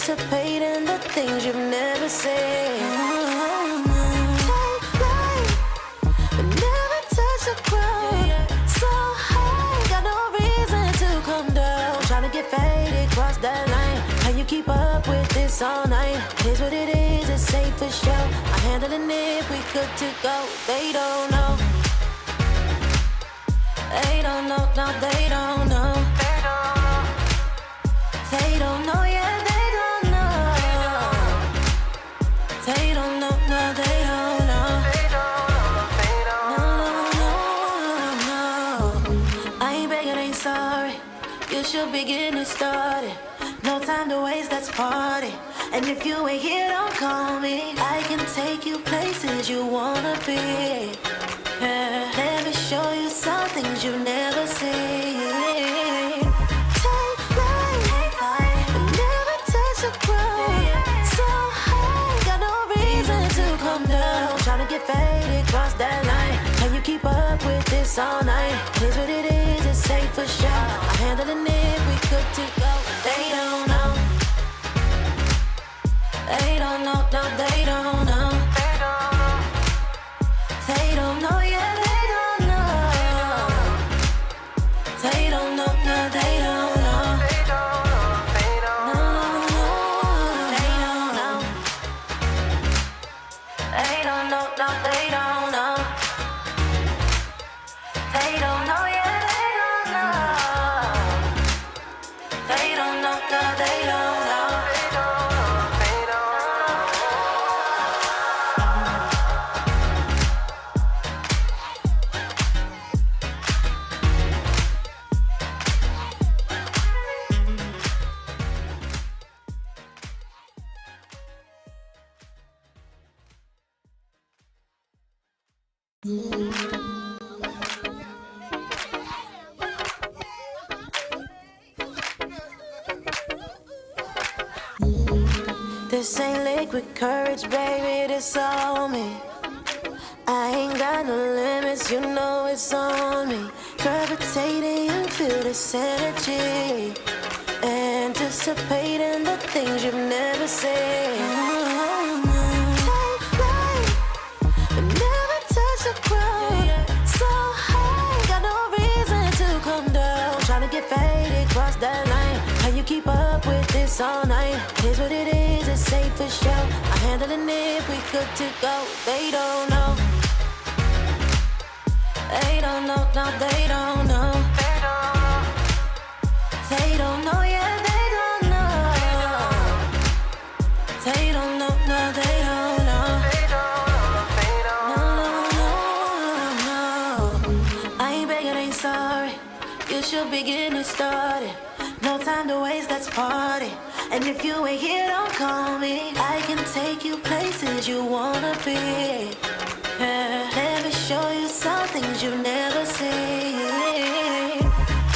anticipating the things you've never said. Take flight, but never touch the ground. So high, got no reason to come down. Trying to get faded, cross that line. Can you keep up with this all night? Here's what it is, it's safe for sure. I'm handling it, we good to go. They don't know. They don't know, no, they don't know. They don't know, yeah, they don't know. They don't know, no, they don't know. No. I ain't begging, ain't sorry. You should be getting started. No time to waste, let's party. And if you ain't here, don't call me. I can take you places you wanna be. Yeah. Let me show you some things you've never seen. Take flight, but never touch the ground. So high, got no reason to come down. Trying to get faded, cross that line. Can you keep up with this all night? Here's what it is, it's safe for sure. I'm handling it, we good to go. They don't know. They don't know, no, they don't know. They don't know, yeah, they don't know. They don't know, no, they don't know. No, they don't know. They don't know, no, they don't know. They don't know, yeah, they don't know. They don't know, no, they don't know. This ain't liquid courage, baby, this on me. I ain't got no limits, you know it's on me. Gravitating, you feel this energy. Anticipating the things you've never said. Take flight, but never touch the ground. So high, got no reason to come down. Trying to get faded, cross that line. Can you keep up with this all night? Here's what it is, it's safe for sure. I'm handling it, we good to go. They don't know. They don't know, no, they don't know. They don't know, yeah, they don't know. They don't know, no, they don't know. No. I ain't begging, ain't sorry. You should be getting started. No time to waste, let's party. And if you ain't here, don't call me. I can take you places you wanna be. Yeah. Let me show you some things you've never seen.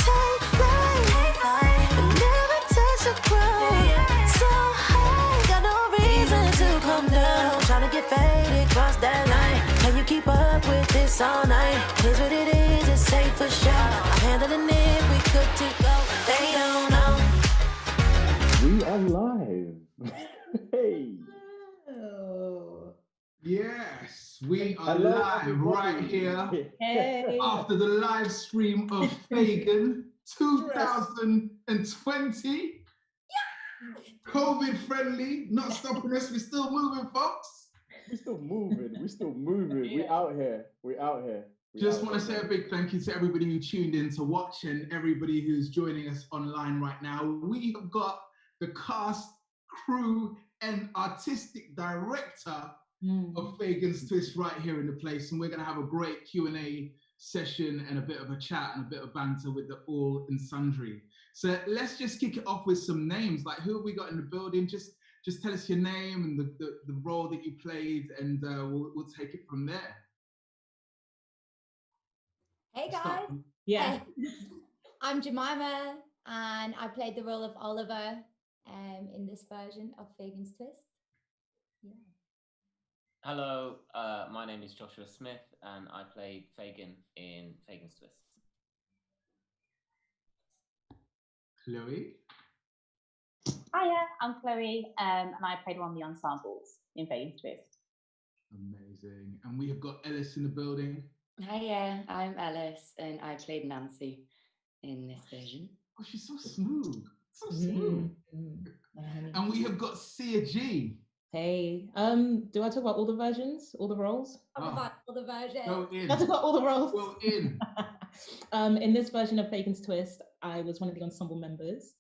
Take flight, but never touch the ground. So high, got no reason to come down. Trying to get faded, cross that line. Can you keep up with this all night? Here's what it is, it's safe for sure. I'm handling it, we good to go. They don't know. We are live. Hey. Oh. Yes, we are Hello, live everybody. right here Hey. after the live stream of Fagin 2020. COVID friendly, not stopping us. We're still moving, folks. We're still moving. We out here. Just want to say a big thank you to everybody who tuned in to watch and everybody who's joining us online right now. We have got the cast, crew, and artistic director of Fagin's Twist right here in the place, and we're going to have a great Q&A session and a bit of a chat and a bit of banter with the all and sundry. So let's just kick it off with some names. Like, who have we got in the building? Just tell us your name and the role that you played, and we'll take it from there. Hey guys, Yeah. I'm Jemima, and I played the role of Oliver in this version of Fagin's Twist. Yeah. Hello, my name is Joshua Smith, and I played Fagin in Fagin's Twist. Chloe? Hiya, I'm Chloe, and I played one of the ensembles in Fagin's Twist. Amazing. And we have got Ellis in the building. Hiya, I'm Alice, and I played Nancy in this version. Oh, she's so smooth. So smooth. And we have got Sia G. Hey, do I talk about all the versions, all the roles? Talk about all the versions. Go in. I talk about all the roles. Go in. In this version of Fagin's Twist, I was one of the ensemble members.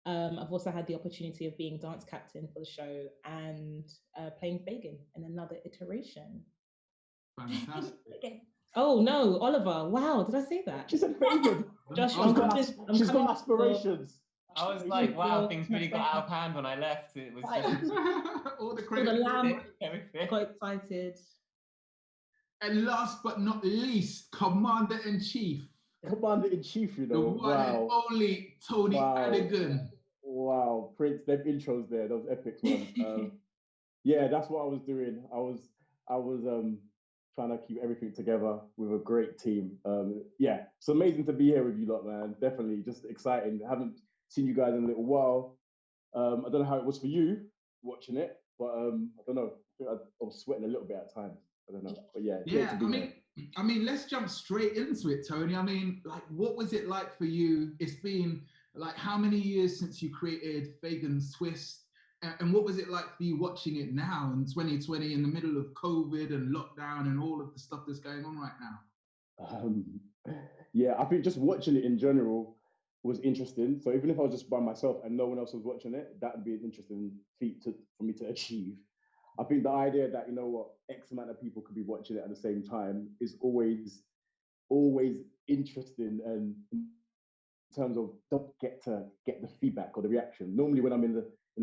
I've also had the opportunity of being dance captain for the show and playing Fagin in another iteration. Fantastic. Okay. Oh no, Oliver! Wow, did I say that? She said Fagin. Josh, She's got aspirations. I was like, wow, things really got out of hand when I left. It was just All the For credit. the lamb, everything. got excited. And last but not least, Commander-in-Chief, Commander-in-Chief, you the know. one and only Tony Adigan. Wow, Prince, them intros there, those epic ones. Yeah, that's what I was doing. I was trying to keep everything together with a great team. Yeah, it's amazing to be here with you lot, man. Definitely, just exciting. I haven't seen you guys in a little while. I don't know how it was for you watching it, but I don't know. I think I was sweating a little bit at times. I don't know, but yeah. Yeah, I mean, let's jump straight into it, Tony. I mean, like, what was it like for you? It's been like how many years since you created Fagin's Twist? And what was it like for you watching it now in 2020 in the middle of COVID and lockdown and all of the stuff that's going on right now? Yeah, I think just watching it in general was interesting. So even if I was just by myself and no one else was watching it, that would be an interesting feat for me to achieve. I think the idea that, you know what, X amount of people could be watching it at the same time is always interesting, and in terms of don't get to get the feedback or the reaction. Normally when I'm in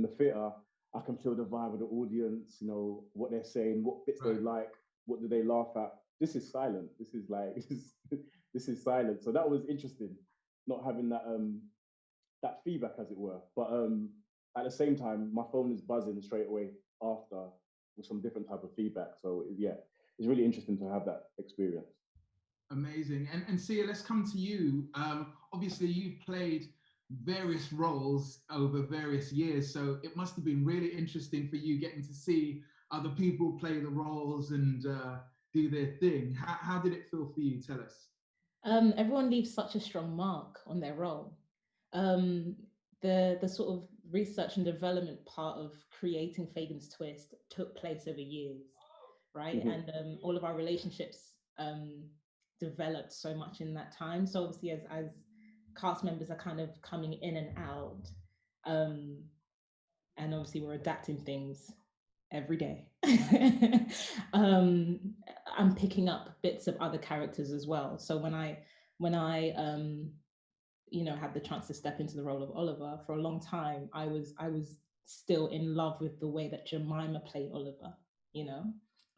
the theatre, I can feel the vibe of the audience, you know, what they're saying, what bits they like, what do they laugh at. This is silent. This is like this is silent. So that was interesting, not having that feedback, as it were. But at the same time, my phone is buzzing straight away after with some different type of feedback. So yeah, it's really interesting to have that experience. Amazing. And Sia, let's come to you. Obviously, you've played various roles over various years, so it must have been really interesting for you getting to see other people play the roles and do their thing. How did it feel for you? Tell us. Everyone leaves such a strong mark on their role. The sort of research and development part of creating Fagin's Twist took place over years, right? Mm-hmm. And all of our relationships developed so much in that time. So obviously, as cast members are kind of coming in and out, and obviously we're adapting things every day. I'm picking up bits of other characters as well. So when I you know, had the chance to step into the role of Oliver, for a long time, I was still in love with the way that Jemima played Oliver, you know,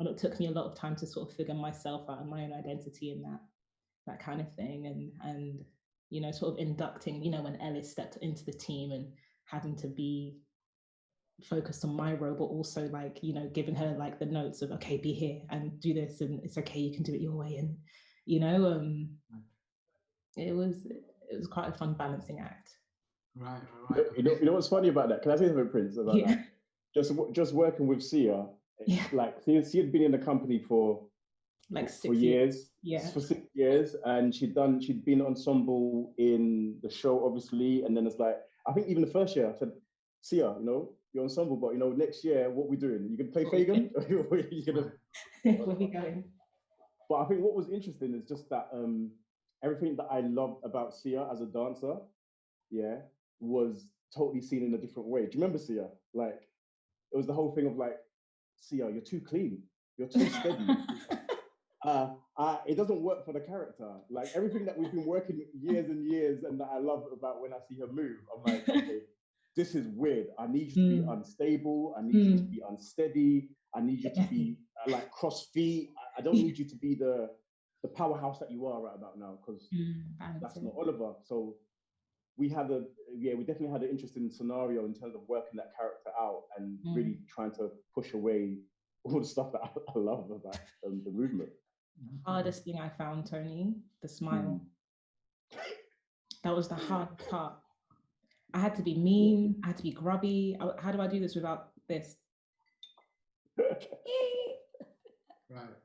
and it took me a lot of time to sort of figure myself out and my own identity in that kind of thing, and you know, sort of inducting, you know, when Ellis stepped into the team and having to be focused on my role, but also like, you know, giving her like the notes of, okay, be here and do this, and it's okay, you can do it your way, and you know, it was quite a fun balancing act. Right. You know what's funny about that? Can I say something, Prince, about that? Just working with Sia, like Sia had been in the company for like 6 years. Yeah. For 6 years, and she'd been ensemble in the show, obviously, and then it's like, I think even the first year I said, Sia, you know, you're ensemble, but you know, next year what we doing? You gonna play Fagin? Or you gonna where we going? But I think what was interesting is just that everything that I loved about Sia as a dancer, yeah, was totally seen in a different way. Do you remember Sia? Like, it was the whole thing of like, Sia, you're too clean, you're too steady. It doesn't work for the character. Like everything that we've been working years and years, and that I love about when I see her move, I'm like, okay, this is weird. I need you to be unstable. I need you to be unsteady. I need you to be like cross feet. I don't need you to be the powerhouse that you are right about now, because that's not Oliver. So we definitely had an interesting scenario in terms of working that character out and really trying to push away all the stuff that I love about the movement. Hardest thing I found, Tony, the smile. That was the hard part. I had to be mean. I had to be grubby. How do I do this without this? Right.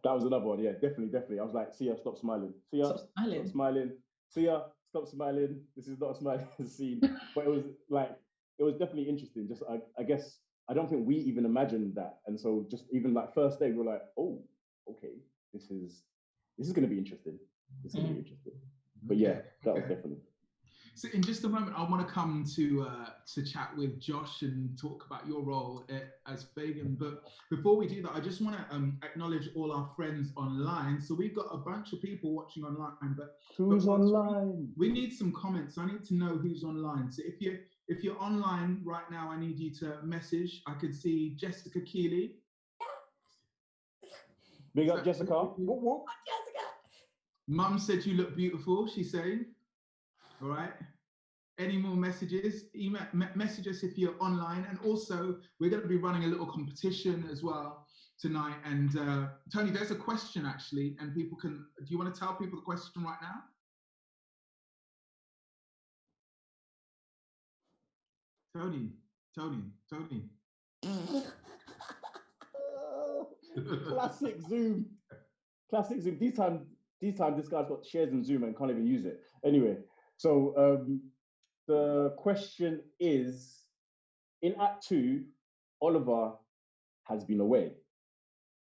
That was another one. Yeah, definitely. I was like, Sia, stop smiling. Sia, Stop smiling. stop smiling. Sia, stop smiling. This is not a smiling scene. But it was definitely interesting. Just I guess I don't think we even imagined that. And so just even like first day, we were like, oh, okay, this is going to be interesting. This is going to be interesting. But yeah, that was definitely. So in just a moment, I want to come to chat with Josh and talk about your role as Fagin. But before we do that, I just want to acknowledge all our friends online. So we've got a bunch of people watching online. But who's online? We need some comments. I need to know who's online. So if you're online right now, I need you to message. I could see Jessica Keeley. Big up, Jessica. Whoop, whoop. Jessica. Mum said you look beautiful, she's saying. All right. Any more messages? Message us if you're online. And also, we're going to be running a little competition as well tonight. And Tony, there's a question actually, and people can. Do you want to tell people the question right now? Tony. Classic Zoom. These time this guy's got shares in Zoom and can't even use it. Anyway, so the question is, in Act 2, Oliver has been away.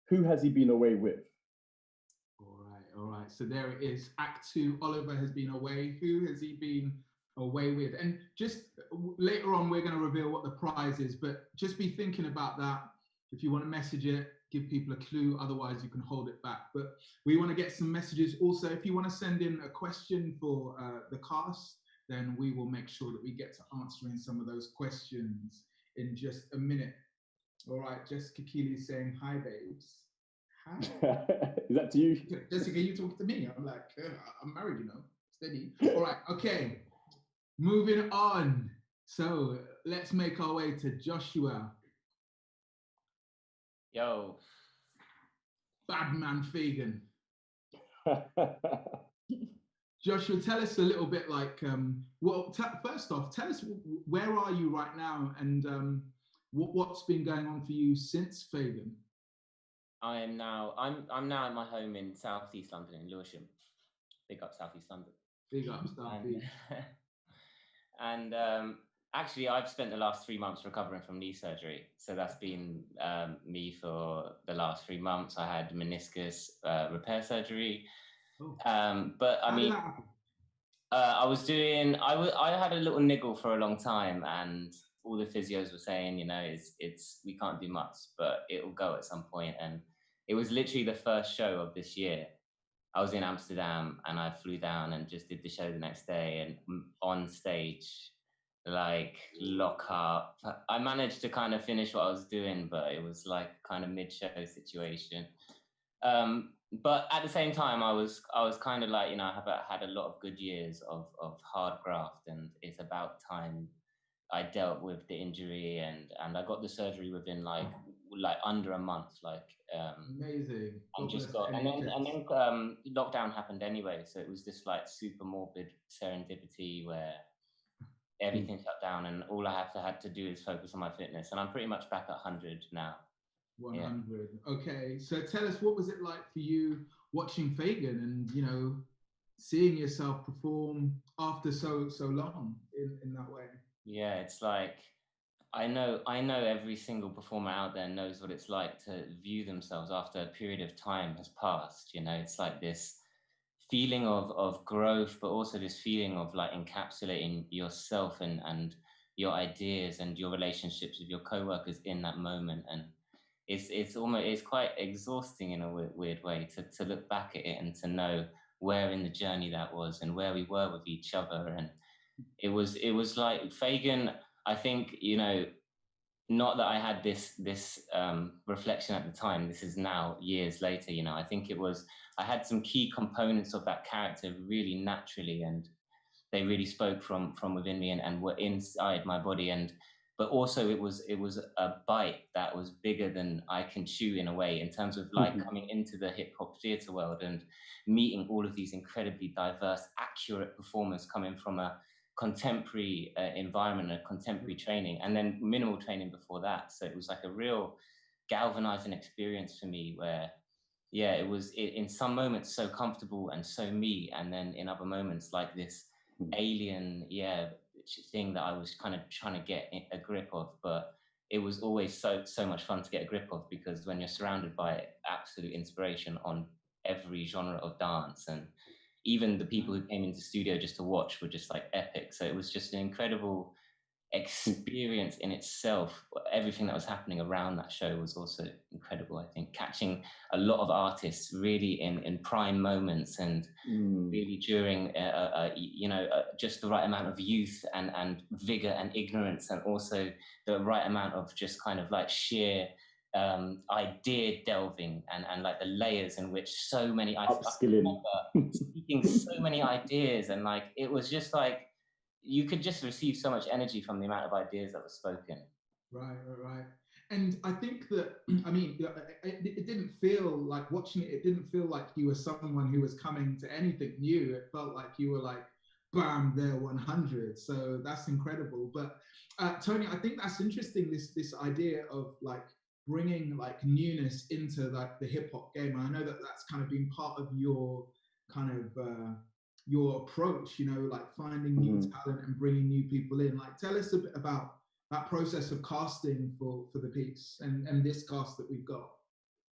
Who has he been away with? All right. So there it is. Act 2, Oliver has been away. Who has he been away with? And just later on, we're going to reveal what the prize is, but just be thinking about that. If you want to message it, give people a clue. Otherwise, you can hold it back. But we want to get some messages. Also, if you want to send in a question for the cast, then we will make sure that we get to answering some of those questions in just a minute. All right, Jessica Keeley is saying, hi, babes. Hi. Is that to you? Jessica, you talking to me? I'm like, I'm married, you know, steady. All right, okay. Moving on. So let's make our way to Joshua. Yo. Bad man Fagin. Joshua, tell us a little bit like, first off, tell us where are you right now and what's been going on for you since Fagin? I'm now at my home in Southeast London in Lewisham. Big up Southeast London. Big up Southeast. And actually, I've spent the last 3 months recovering from knee surgery. So that's been me for the last 3 months. I had meniscus repair surgery. Oh. But I mean, I had a little niggle for a long time, and all the physios were saying, you know, it's we can't do much, but it will go at some point. And it was literally the first show of this year. I was in Amsterdam and I flew down and just did the show the next day, and on stage, like lock up. I managed to kind of finish what I was doing, but it was like kind of mid-show situation. But at the same time, I was kind of like, you know, I have had a lot of good years of hard graft, and it's about time I dealt with the injury, and I got the surgery within like under a month, amazing. And then lockdown happened anyway, so it was this like super morbid serendipity where everything shut down, and all I had to do is focus on my fitness, and I'm pretty much back at 100 now. 100. Yeah. Okay, so tell us, what was it like for you watching Fagin and, you know, seeing yourself perform after so long in that way? Yeah, it's like I know every single performer out there knows what it's like to view themselves after a period of time has passed. You know, it's like this feeling of growth, but also this feeling of like encapsulating yourself and your ideas and your relationships with your co-workers in that moment. And it's quite exhausting in a weird way to look back at it and to know where in the journey that was and where we were with each other. And it was like Fagin, I think, you know, not that I had this reflection at the time. This is now years later, you know. I think I had some key components of that character really naturally, and they really spoke from within me and were inside my body. But also it was a bite that was bigger than I can chew, in a way, in terms of like coming into the hip hop theatre world and meeting all of these incredibly diverse, accurate performers coming from a contemporary environment, a contemporary training, and then minimal training before that. So it was like a real galvanizing experience for me where, yeah, it was in some moments so comfortable and so me, and then in other moments like this alien, thing that I was kind of trying to get a grip of. But it was always so much fun to get a grip of, because when you're surrounded by absolute inspiration on every genre of dance, and even the people who came into the studio just to watch were just like epic. So it was just an incredible experience in itself. Everything that was happening around that show was also incredible. I think catching a lot of artists really in prime moments, and really during just the right amount of youth and vigor and ignorance, and also the right amount of just kind of like sheer idea delving, and like the layers in which so many I remember speaking so many ideas, and like it was just like you could just receive so much energy from the amount of ideas that were spoken. Right. And I think that, I mean, it didn't feel like watching it, it didn't feel like you were someone who was coming to anything new. It felt like you were like, bam, there 100. So that's incredible. But Tony, I think that's interesting, this idea of like bringing like newness into like the hip hop game. And I know that that's kind of been part of your kind of, your approach, you know, like finding new talent and bringing new people in. Like, tell us a bit about that process of casting for the piece and this cast that we've got.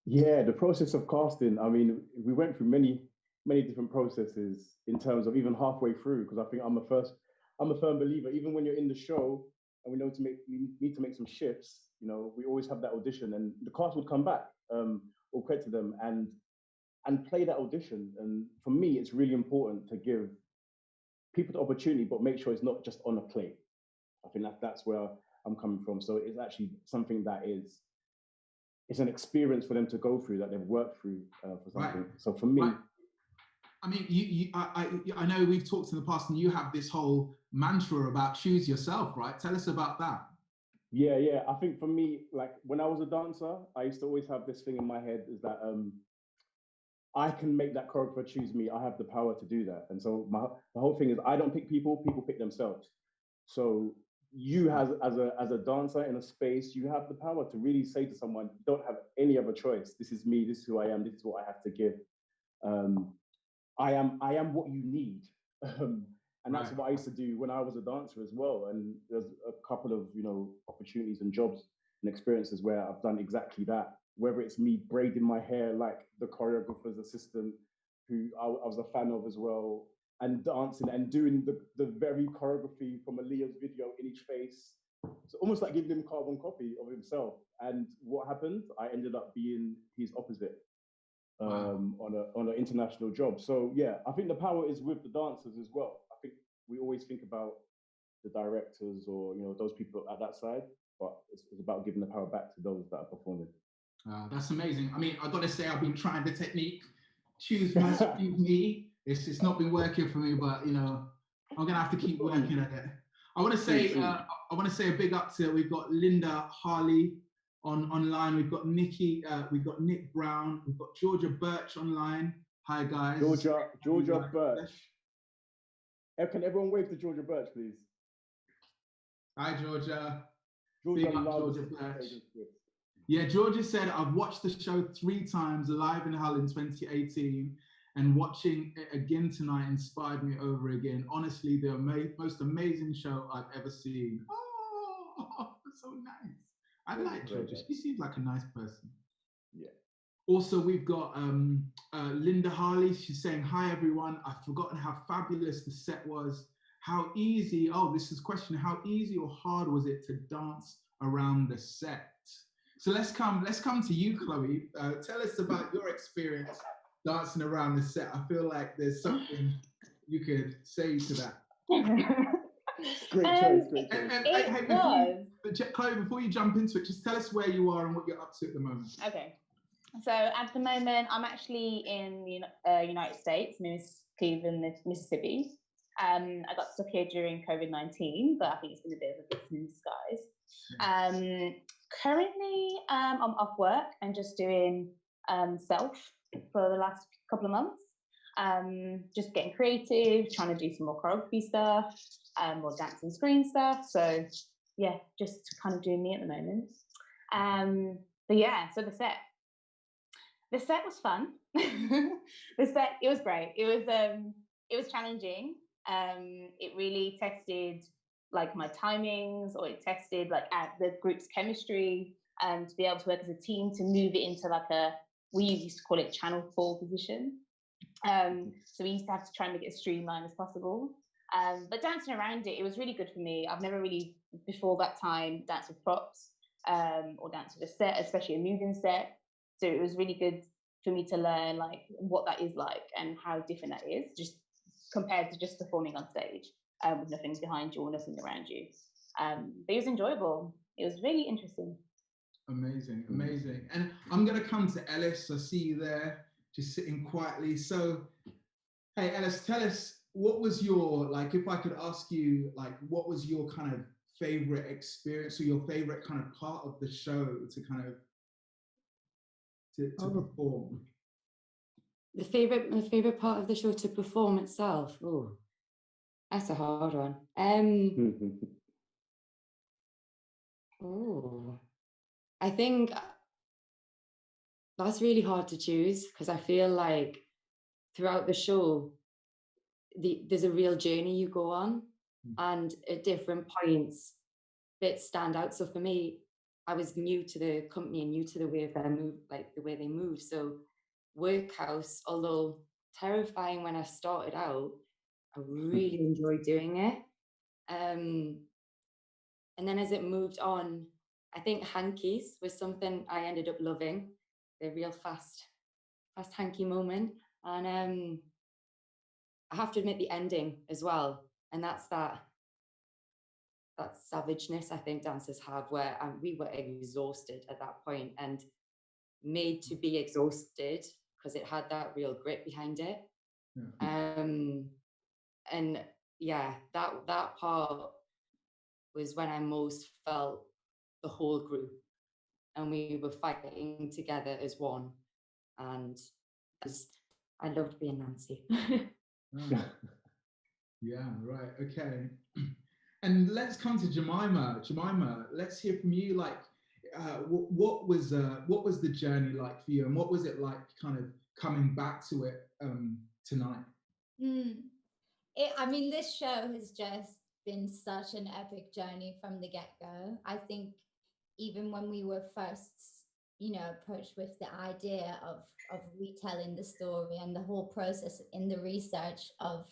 Yeah, the process of casting, I mean, we went through many different processes in terms of even halfway through, because I think I'm a firm believer, even when you're in the show and we need to make some shifts, you know, we always have that audition, and the cast would come back, all credit to them, and play that audition. And for me, it's really important to give people the opportunity, but make sure it's not just on a plate. I think that's where I'm coming from. So it's actually something that it's an experience for them to go through, that they've worked through for something. Right. So for me, right. I mean, I know we've talked in the past, and you have this whole mantra about choose yourself, right? Tell us about that. Yeah. I think for me, like when I was a dancer, I used to always have this thing in my head, is that I can make that choreographer choose me. I have the power to do that. And so the whole thing is, I don't pick people pick themselves. So you as a dancer in a space, you have the power to really say to someone, you don't have any other choice. This is me, this is who I am, this is what I have to give. I am what you need. And that's what I used to do when I was a dancer as well. And there's a couple of, you know, opportunities and jobs and experiences where I've done exactly that. Whether it's me braiding my hair like the choreographer's assistant, who I was a fan of as well, and dancing and doing the very choreography from Aaliyah's video in each face. So almost like giving him a carbon copy of himself. And what happened? I ended up being his opposite on an international job. So yeah, I think the power is with the dancers as well. I think we always think about the directors or, you know, those people at that side, but it's about giving the power back to those that are performing. That's amazing. I mean, I've got to say, I've been trying the technique, choose me. It's not been working for me, but you know, I'm gonna have to keep working at it. I want to say a big up to, we've got Linda Harley online. We've got Nikki. We've got Nick Brown. We've got Georgia Birch online. Hi guys. Georgia Birch. Can everyone wave to Georgia Birch, please? Hi Georgia. Georgia loves Georgia Birch. Yeah, Georgia said, I've watched the show 3 times live in Hull in 2018, and watching it again tonight inspired me over again. Honestly, the most amazing show I've ever seen. Oh, that's so nice. I like Georgia. She seems like a nice person. Yeah. Also, we've got Linda Harley. She's saying, hi, everyone. I've forgotten how fabulous the set was. How easy, this is a question, how easy or hard was it to dance around the set? So let's come to you, Chloe. Tell us about your experience dancing around the set. I feel like there's something you could say to that. Great choice. Chloe, before you jump into it, just tell us where you are and what you're up to at the moment. Okay. So at the moment, I'm actually in the United States, Cleveland, Mississippi. I got stuck here during COVID-19, but I think it's been a bit of a blessing in disguise. Currently, I'm off work and just doing self for the last couple of months. just getting creative, trying to do some more choreography stuff, more dance and screen stuff. So yeah, just kind of doing me at the moment. But yeah, so the set was fun. It was great. It was challenging. It really tested like my timings, or it tested like at the group's chemistry, to be able to work as a team, to move it into like we used to call it channel 4 position. So we used to have to try and make it as streamlined as possible. But dancing around it, it was really good for me. I've never really, before that time, danced with props, or danced with a set, especially a moving set. So it was really good for me to learn like what that is like and how different that is, just compared to just performing on stage, with nothing behind you or nothing around you. But it was enjoyable. It was really interesting. Amazing, amazing. And I'm going to come to Ellis. I see you there, just sitting quietly. So, hey, Ellis, tell us, what was your, like, if I could ask you, like, what was your kind of favorite experience, or your favorite kind of part of the show to kind of to perform? My favorite part of the show to perform itself. Oh, that's a hard one. Oh, I think that's really hard to choose, because I feel like throughout the show, there's a real journey you go on, and at different points, bits stand out. So for me, I was new to the company and new to the way of their move, like the way they move. So Workhouse, although terrifying when I started out, I really enjoyed doing it. And then as it moved on, I think hankies was something I ended up loving, the real fast hanky moment. And I have to admit the ending as well. And that's that savageness I think dancers have, where we were exhausted at that point and made to be exhausted because it had that real grit behind it. Yeah. And yeah, that part was when I most felt the whole group, and we were fighting together as one. And I loved being Nancy. Yeah, right. Okay. And let's come to Jemima. Jemima, let's hear from you. Like, what was the journey like for you, and what was it like kind of coming back to it tonight? I mean, this show has just been such an epic journey from the get-go. I think even when we were first, approached with the idea of retelling the story, and the whole process in the research of,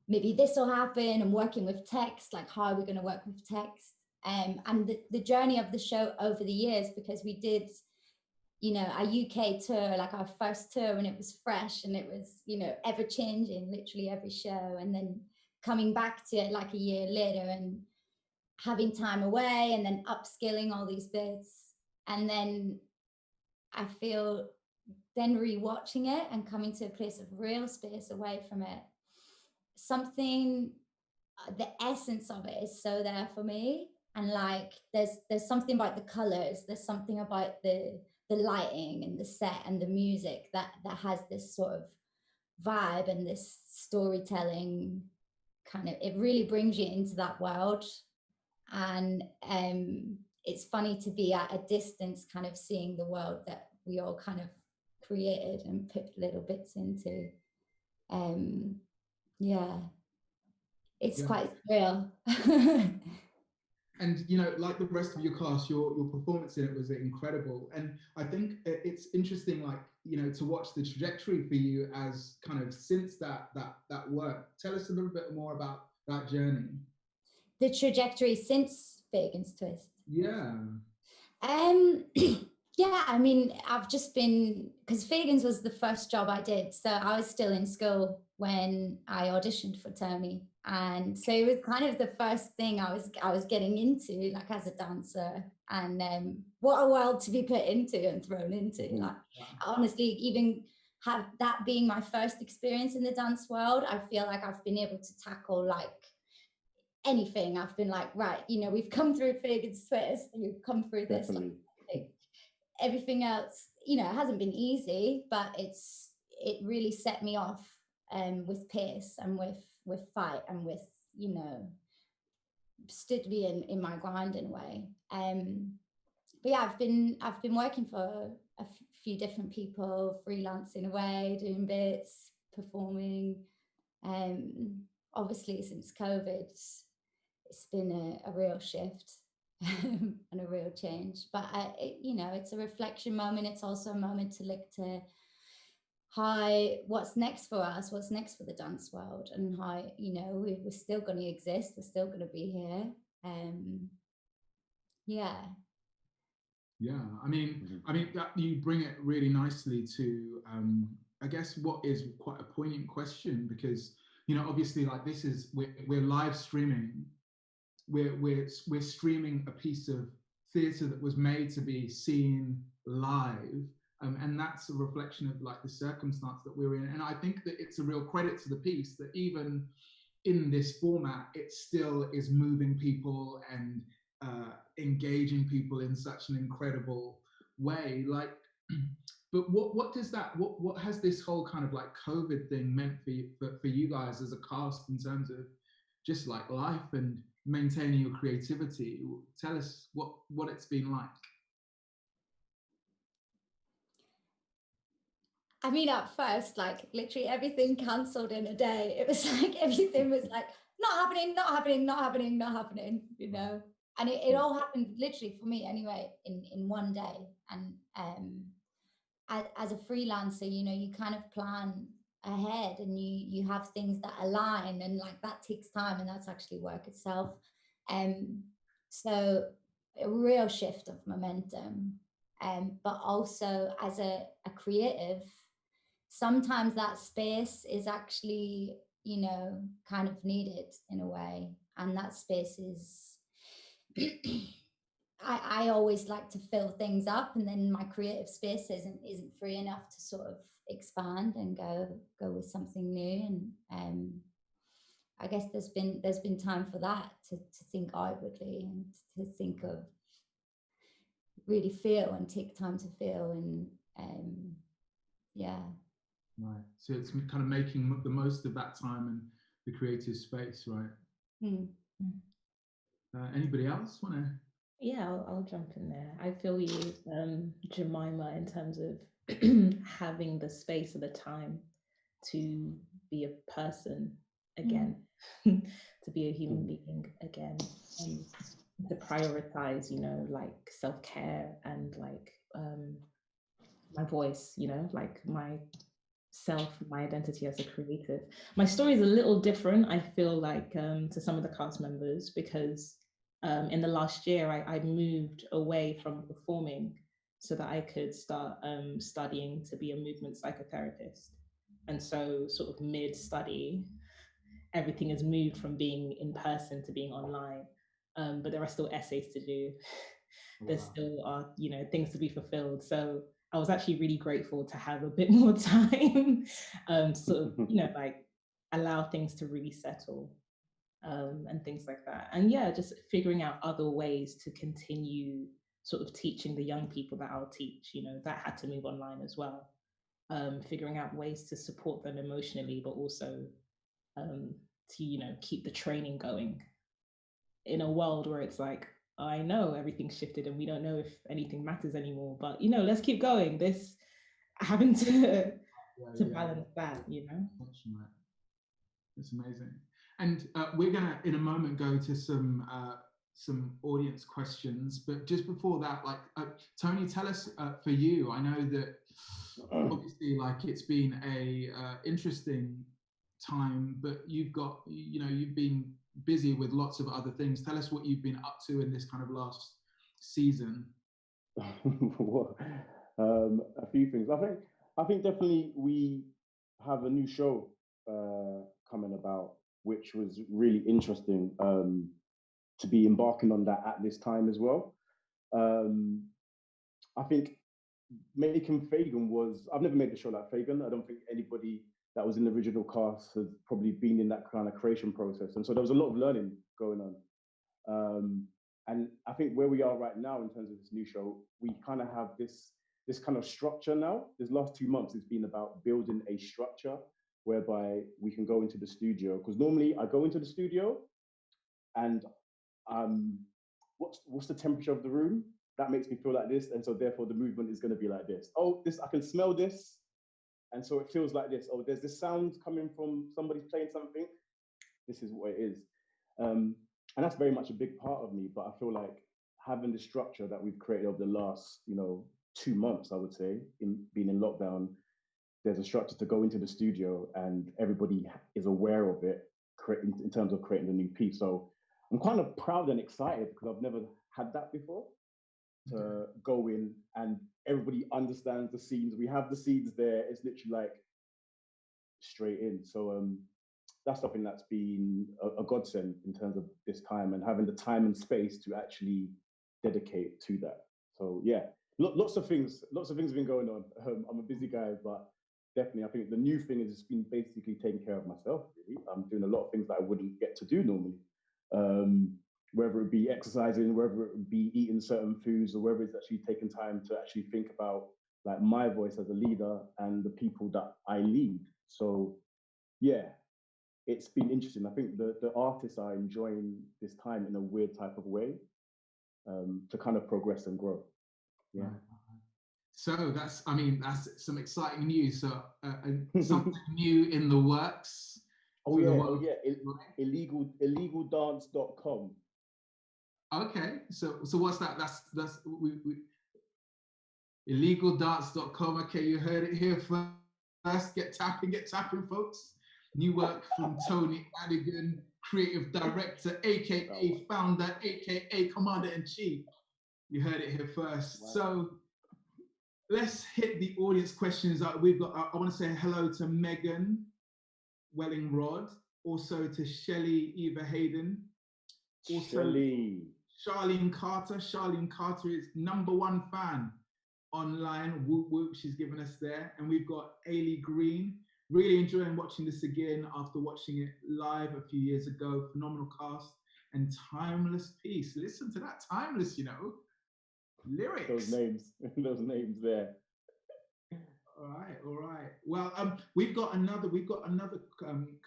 maybe this will happen, and working with text, like how are we going to work with text, and the journey of the show over the years, because we did, our UK tour, like our first tour, when it was fresh and it was, ever changing, literally every show, and then coming back to it like a year later and having time away, and then upskilling all these bits. And then I feel then rewatching it and coming to a place of real space away from it, the essence of it is so there for me. And like there's something about the colors, there's something about the lighting and the set and the music that has this sort of vibe, and this storytelling kind of, it really brings you into that world. And it's funny to be at a distance, kind of seeing the world that we all kind of created and put little bits into. It's quite real. And like the rest of your cast, your performance in it was incredible. And I think it's interesting, like, to watch the trajectory for you as kind of since that work. Tell us a little bit more about that journey. The trajectory since Fagin's Twist. Yeah. Yeah, I mean, I've just been, because Fagin's was the first job I did, so I was still in school when I auditioned for Tony, and so it was kind of the first thing I was getting into, like, as a dancer. And what a world to be put into and thrown into. Like, honestly, even have that being my first experience in the dance world, I feel like I've been able to tackle like anything. I've been like, right, we've come through Fagin's Twist, we've come through this. Like, everything else, it hasn't been easy, but it's it really set me off with pace and with fight and with, you know, stood me in my grind in a way. But yeah, I've been working for a few different people, freelancing away, doing bits, performing. Obviously since COVID, it's been a real shift and a real change. But you know, it's a reflection moment. It's also a moment to look to how what's next for us, what's next for the dance world, and how, you know, we're still going to exist, we're still going to be here. Yeah. Yeah, I mean that you bring it really nicely to, I guess, what is quite a poignant question, because, you know, obviously, like, this is, we're live streaming, we're streaming a piece of theatre that was made to be seen live, and that's a reflection of, like, the circumstance that we're in. And I think that it's a real credit to the piece that even in this format, it still is moving people and engaging people in such an incredible way. Like, but what does that, what has this whole kind of like COVID thing meant for you guys as a cast in terms of just like life and maintaining your creativity? Tell us what it's been like. I mean, at first, like, literally everything cancelled in a day. It was like everything was like not happening, not happening, not happening, not happening, you know. And it all happened literally, for me anyway, in one day. And as a freelancer, you know, you kind of plan ahead and you have things that align, and like that takes time, and that's actually work itself. So a real shift of momentum. But also as a creative, sometimes that space is actually, you know, kind of needed in a way. And that space is I always like to fill things up, and then my creative space isn't free enough to sort of expand and go with something new. And I guess there's been time for that, to think outwardly and to think of, really feel and take time to feel. And yeah. Right. So it's kind of making the most of that time and the creative space, right? Anybody else want to? Yeah, I'll jump in there. I feel you, Jemima, in terms of having the space and the time to be a person again, to be a human being again, and to prioritize, you know, like self-care and like my voice, you know, like my self, my identity as a creative. My story is a little different, I feel like, to some of the cast members, because in the last year, I moved away from performing so that I could start studying to be a movement psychotherapist. And so sort of mid-study, everything has moved from being in person to being online. But there are still essays to do. There still are, you know, things to be fulfilled. So I was actually really grateful to have a bit more time, sort of, you know, like allow things to really settle, and things like that. And yeah, just figuring out other ways to continue sort of teaching the young people that I'll teach, you know, that had to move online as well. Figuring out ways to support them emotionally, but also to, you know, keep the training going in a world where it's like, I know everything's shifted and we don't know if anything matters anymore, but, you know, let's keep going. This having to balance that, you know. It's amazing. And we're gonna in a moment go to some audience questions, but just before that, like, Tony, tell us, for you, I know that obviously, like, it's been a interesting time, but you've got, you know, you've been busy with lots of other things. Tell us what you've been up to in this kind of last season. A few things. I think definitely we have a new show coming about, which was really interesting to be embarking on that at this time as well. I think making Fagin was, I've never made a show like Fagin. I don't think anybody that was in the original cast has probably been in that kind of creation process. And so there was a lot of learning going on. And I think where we are right now in terms of this new show, we kind of have this this kind of structure now. This last 2 months, it's been about building a structure whereby we can go into the studio. Because normally I go into the studio and what's the temperature of the room? That makes me feel like this, and so therefore the movement is going to be like this. Oh, this I can smell this, and so it feels like this. Oh, there's this sound coming from somebody playing something. This is what it is, and that's very much a big part of me. But I feel like having the structure that we've created over the last, 2 months, I would say, in being in lockdown, there's a structure to go into the studio, and everybody is aware of it in terms of creating the new piece. So I'm kind of proud and excited because I've never had that before. To go in and everybody understands the scenes. We have the scenes there. It's literally like straight in. So that's something that's been a godsend in terms of this time and having the time and space to actually dedicate to that. So yeah, lots of things have been going on. I'm a busy guy, but definitely I think the new thing is it's been basically taking care of myself, really. I'm doing a lot of things that I wouldn't get to do normally. Whether it be exercising, whether it be eating certain foods, or whether it's actually taking time to actually think about like my voice as a leader and the people that I lead. So yeah, it's been interesting. I think the artists are enjoying this time in a weird type of way, to kind of progress and grow. Yeah. So that's some exciting news. So something new in the works. Oh yeah. Illegaldance.com. Okay, so what's that? That's illegaldance.com. Okay, you heard it here first. Get tapping, folks. New work from Tony Adigan, creative director, aka founder, aka commander-in-chief. You heard it here first. Wow. So let's hit the audience questions. We've got. I want to say hello to Megan Wellingrod, also to Shelley Eva Hayden, also Charlene Carter. Charlene Carter is #1 fan online. Whoop whoop, she's given us there. And we've got Ailey Green. Really enjoying watching this again after watching it live a few years ago. Phenomenal cast and timeless piece. Listen to that timeless, lyrics. Those names there. All right. Well, we've got another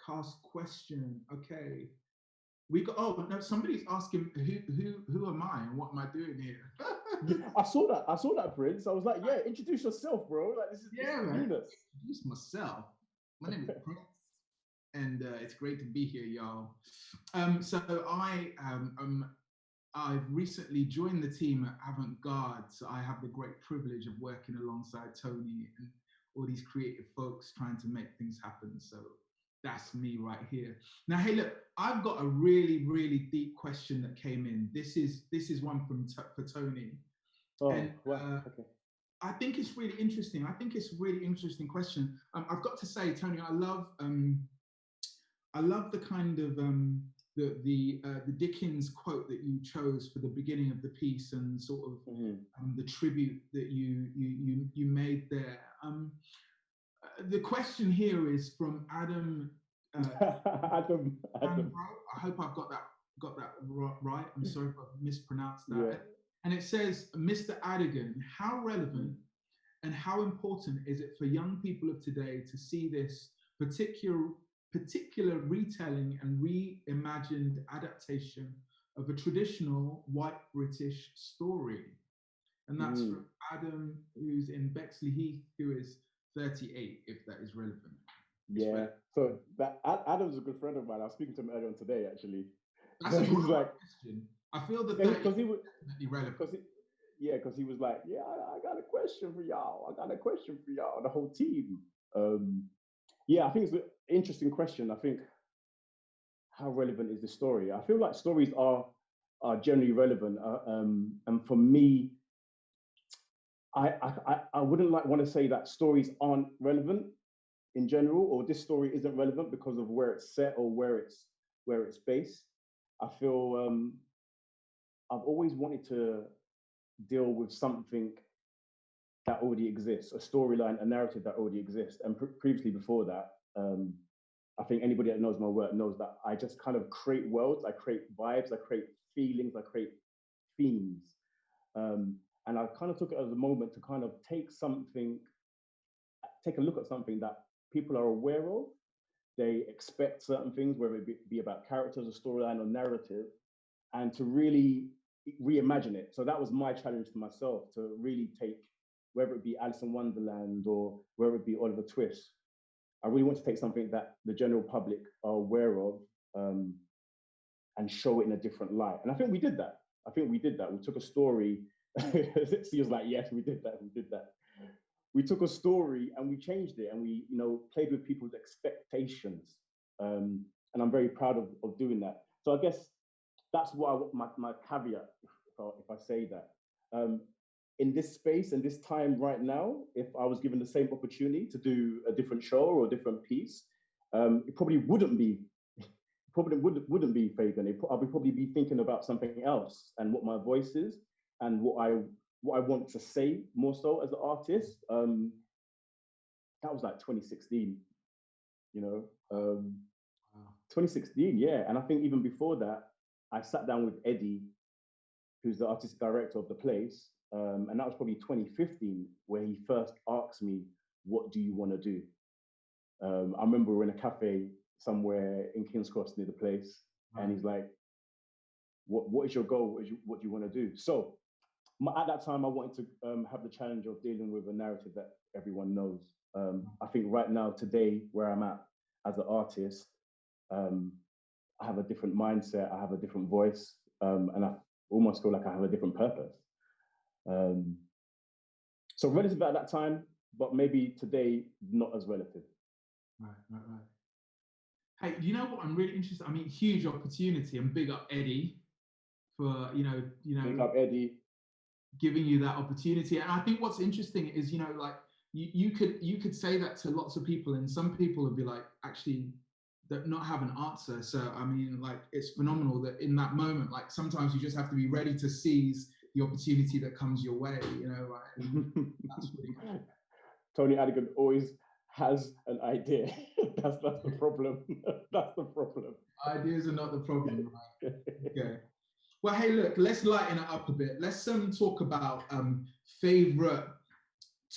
cast question. Okay. Somebody's asking who am I and what am I doing here? I saw that, Prince. I was like, yeah, introduce yourself, bro. Like this is newness. Introduce myself. My name is Prince, and it's great to be here, y'all. So I've recently joined the team at Avant-Garde, so I have the great privilege of working alongside Tony and all these creative folks trying to make things happen. So that's me right here. Now, hey, look, I've got a really, really deep question that came in. This is one for Tony. Oh, and, wow. Okay. I think it's really interesting. I think it's a really interesting question. I've got to say, Tony, I love the kind of the Dickens quote that you chose for the beginning of the piece and sort of the tribute that you made there. The question here is from Adam. Adam. I hope I've got that right. I'm sorry if I've mispronounced that. Yeah. And it says, Mr. Adigan, how relevant and how important is it for young people of today to see this particular retelling and reimagined adaptation of a traditional white British story? And that's from Adam, who's in Bexley Heath, who is 38, if that is relevant. Yeah. So that Adam's a good friend of mine. I was speaking to him earlier on today, actually. That's a good question. I feel that because he was definitely relevant. Because he was like, yeah, I got a question for y'all. The whole team. Yeah, I think it's an interesting question. I think, how relevant is the story? I feel like stories are generally relevant. And for me, I wouldn't want to say that stories aren't relevant in general, or this story isn't relevant because of where it's set or where it's based. I feel I've always wanted to deal with something that already exists, a storyline, a narrative that already exists. And previously before that, I think anybody that knows my work knows that I just kind of create worlds, I create vibes, I create feelings, I create themes. And I kind of took it as a moment to kind of take a look at something that people are aware of. They expect certain things, whether it be about characters, a storyline, or narrative, and to really reimagine it. So that was my challenge to myself, to really take, whether it be Alice in Wonderland or whether it be Oliver Twist, I really want to take something that the general public are aware of and show it in a different light. And I think we did that. We took a story. She was like, yes, we did that. We took a story and we changed it, and we, played with people's expectations. And I'm very proud of doing that. So I guess that's what my caveat, if I say that. In this space and this time right now, if I was given the same opportunity to do a different show or a different piece, it probably wouldn't be Fagin. I'll probably be thinking about something else and what my voice is and what I want to say more so as an artist. That was like 2016, 2016, yeah. And I think even before that, I sat down with Eddie, who's the artistic director of the place, and that was probably 2015, where he first asked me, what do you want to do? I remember we were in a cafe somewhere in King's Cross near the place, and he's like, what is your goal? What do you want to do? So at that time, I wanted to have the challenge of dealing with a narrative that everyone knows. I think right now, today, where I'm at as an artist, I have a different mindset, I have a different voice, and I almost feel like I have a different purpose. So relative at that time, but maybe today, not as relative. Right. Hey, you know what? I'm really interested. I mean, huge opportunity, and big up Eddie for Big up Eddie, giving you that opportunity. And I think what's interesting is, like you could say that to lots of people, and some people would be like, actually, that not have an answer. So I mean, like, it's phenomenal that in that moment, like, sometimes you just have to be ready to seize the opportunity that comes your way. Right? That's really cool. Tony Adigan always has an idea. That's the problem. That's the problem. Ideas are not the problem, right? Okay. Well, hey, look, let's lighten it up a bit. Let's talk about favorite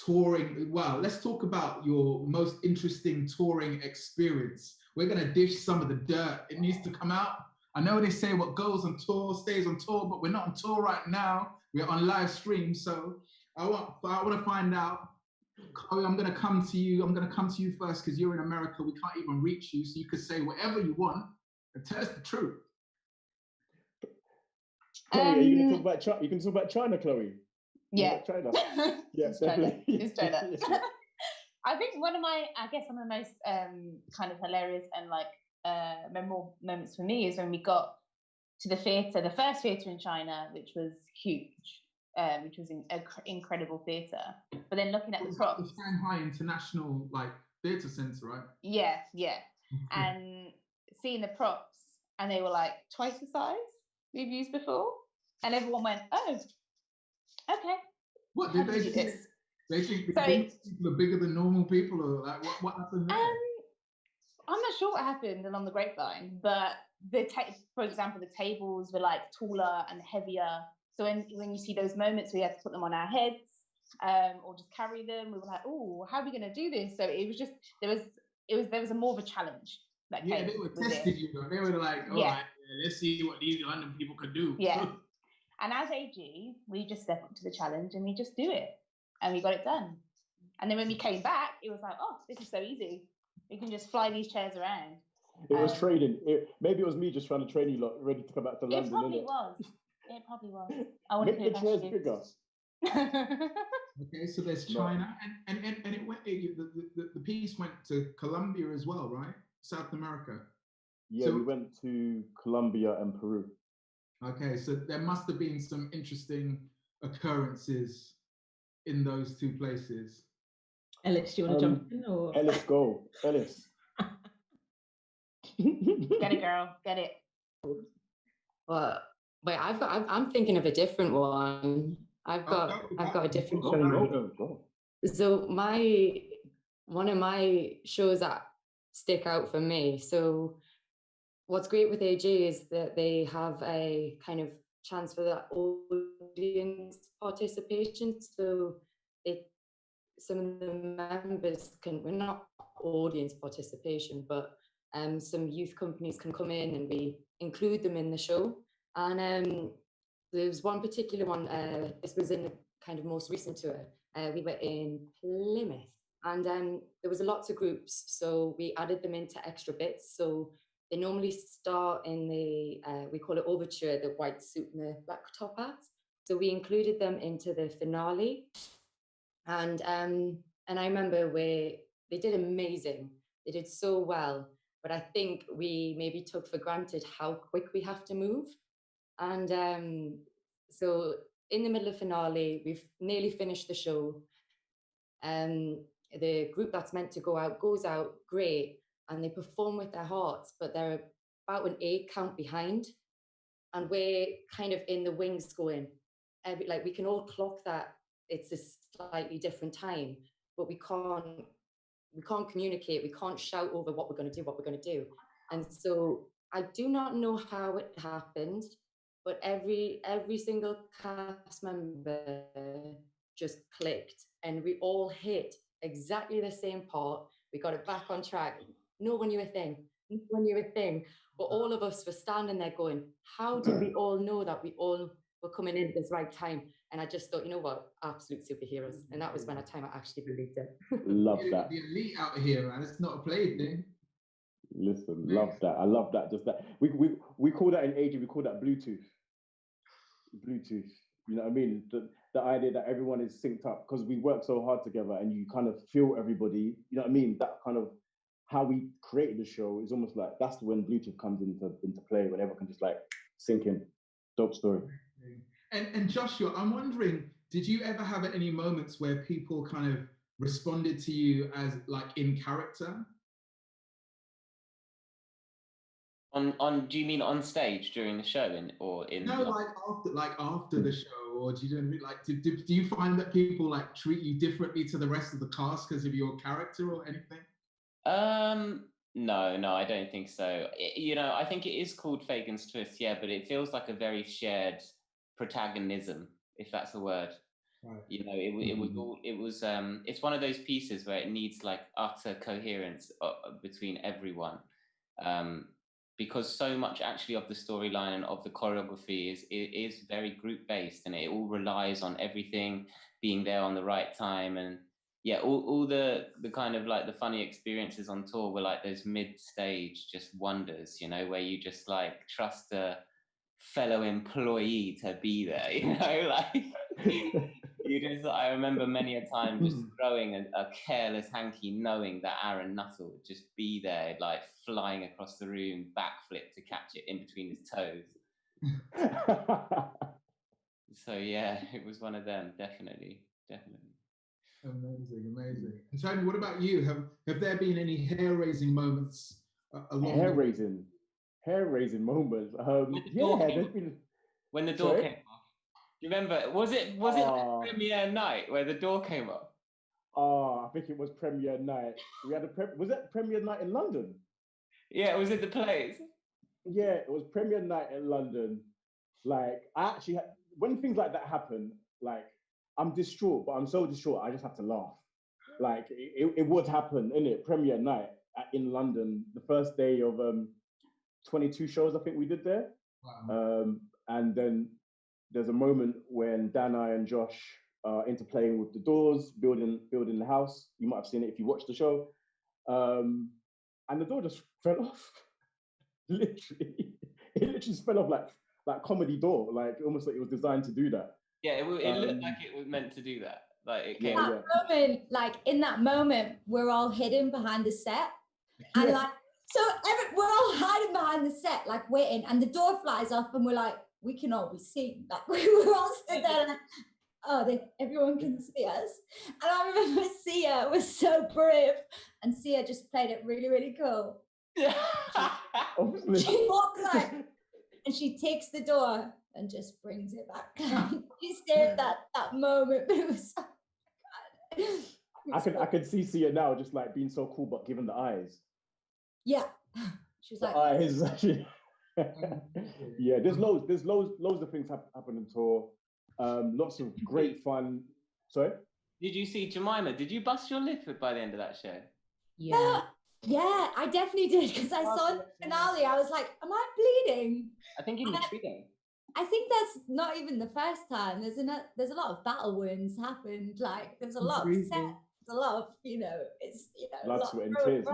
touring. Well, let's talk about your most interesting touring experience. We're gonna dish some of the dirt. It needs to come out. I know they say what goes on tour stays on tour, but we're not on tour right now. We're on live stream. So I want to find out. Chloe, I'm gonna come to you. I'm gonna come to you first because you're in America. We can't even reach you, so you could say whatever you want and tell us the truth. Chloe, are you going to talk about China? You can talk about China, Chloe. Yeah. China. Yes, China. It's China. I think one of the most kind of hilarious and like memorable moments for me is when we got to the theatre, the first theatre in China, which was huge, which was an incredible theatre. But then looking at the props, the Shanghai International Theatre Centre, right? Yeah. And seeing the props, and they were like twice the size we've used before, and everyone went, "Oh, okay." What did they do this? They think people are bigger than normal people, or like what happened there? I'm not sure what happened along the grapevine, but for example, the tables were like taller and heavier. So when you see those moments where you have to put them on our heads, or just carry them, we were like, "Oh, how are we going to do this?" So it was just there was a more of a challenge. They were testing you. They were like, "All right, let's see what these London people could do." Yeah. And as AG, we just stepped up to the challenge and we just do it, and we got it done. And then when we came back, it was like, "Oh, this is so easy. We can just fly these chairs around." It was training. Maybe it was me just trying to train you lot, ready to come back to London. It probably was. I want to make the chairs bigger. Okay, so there's China, and it went. The piece went to Colombia as well, right? South America. Yeah, so we went to Colombia and Peru. Okay, so there must have been some interesting occurrences in those two places. Ellis, do you want to jump in? Or? Ellis, go. Ellis. Get it, girl. Get it. Well, wait, I'm thinking of a different one. I've got a different show. So one of my shows that stick out for me. So what's great with AG is that they have a kind of chance for that audience participation. So some of the members we're not audience participation, but some youth companies can come in and we include them in the show. And there was one particular one, this was in the kind of most recent tour. We were in Plymouth, and there was lots of groups, so we added them into extra bits. So they normally start in the, we call it overture, the white suit and the black top hat. So we included them into the finale. And I remember they did amazing. They did so well, but I think we maybe took for granted how quick we have to move. And so in the middle of finale, we've nearly finished the show. The group that's meant to go out goes out, great, and they perform with their hearts, but they're about an 8 count behind, and we're kind of in the wings going, like we can all clock that it's a slightly different time, but we can't communicate, we can't shout over what we're going to do. And so I do not know how it happened, but every single cast member just clicked, and we all hit exactly the same part. We got it back on track. No one knew a thing. But all of us were standing there going, how did we all know that we all were coming in at this right time? And I just thought, you know what, absolute superheroes. And that was when I actually believed it. Love that. The elite out here, man. It's not a play thing. Listen, love that. I love that. Just that. We call that in AG, we call that Bluetooth. You know what I mean? The idea that everyone is synced up because we work so hard together, and you kind of feel everybody. You know what I mean? That kind of how we created the show is almost like that's when Bluetooth comes into play, when everyone can just like sync in. Dope story. And Joshua, I'm wondering, did you ever have any moments where people kind of responded to you as like in character? Do you mean on stage during the show or in? No, like after the show, or do you like do you find that people like treat you differently to the rest of the cast because of your character or anything? No, I don't think so. You know, I think it is called Fagin's Twist, yeah, but it feels like a very shared protagonism, if that's a word. Right. You know, it's one of those pieces where it needs like utter coherence between everyone. Because so much actually of the storyline and of the choreography is very group based, and it all relies on everything being there on the right time. And yeah, all the kind of like the funny experiences on tour were like those mid-stage just wonders, you know, where you just like trust a fellow employee to be there, you know, like I remember many a time just throwing a careless hanky knowing that Aaron Nuttall would just be there, like flying across the room, backflip to catch it in between his toes. So yeah, it was one of them, definitely. Amazing. And Tony, what about you? Have there been any hair-raising moments hair-raising moments? There's been... When the door came off. Do you remember? Was it the premiere night where the door came up? Oh, I think it was premiere night. We had was it premiere night in London? Yeah, was it the plays? Yeah, it was premiere night in London. Like, I actually had, when things like that happen, like, I'm distraught, but I'm so distraught, I just have to laugh. Like, it would happen, innit? Premiere night in London, the first day of 22 shows I think we did there. Wow. And then there's a moment when Dana and Josh are interplaying with the doors, building the house. You might have seen it if you watched the show. And the door just fell off. Literally. It literally just fell off like comedy door, like almost like it was designed to do that. Yeah, it looked like it was meant to do that. Like it came moment, like in that moment, we're all hidden behind the set. And like, so we're all hiding behind the set, like waiting, and the door flies off and we're like, we can all be seen. Like we were all stood there like, oh, everyone can see us. And I remember Sia was so brave, and Sia just played it really, really cool. She walks out and she takes the door and just brings it back. She saved that moment, but it was so I can see Sia now just like being so cool, but giving the eyes. Yeah. She was like eyes. Yeah, there's loads of things happening on tour. Lots of great fun. Sorry? Did you see Jemima? Did you bust your lip by the end of that show? Yeah. Yeah, I definitely did, because I saw the finale. I was like, am I bleeding? I think in the trio. I think that's not even the first time. There's a lot of battle wounds happened. Like there's a lot of set, there's a lot of, it's Blood, sweat, and tears.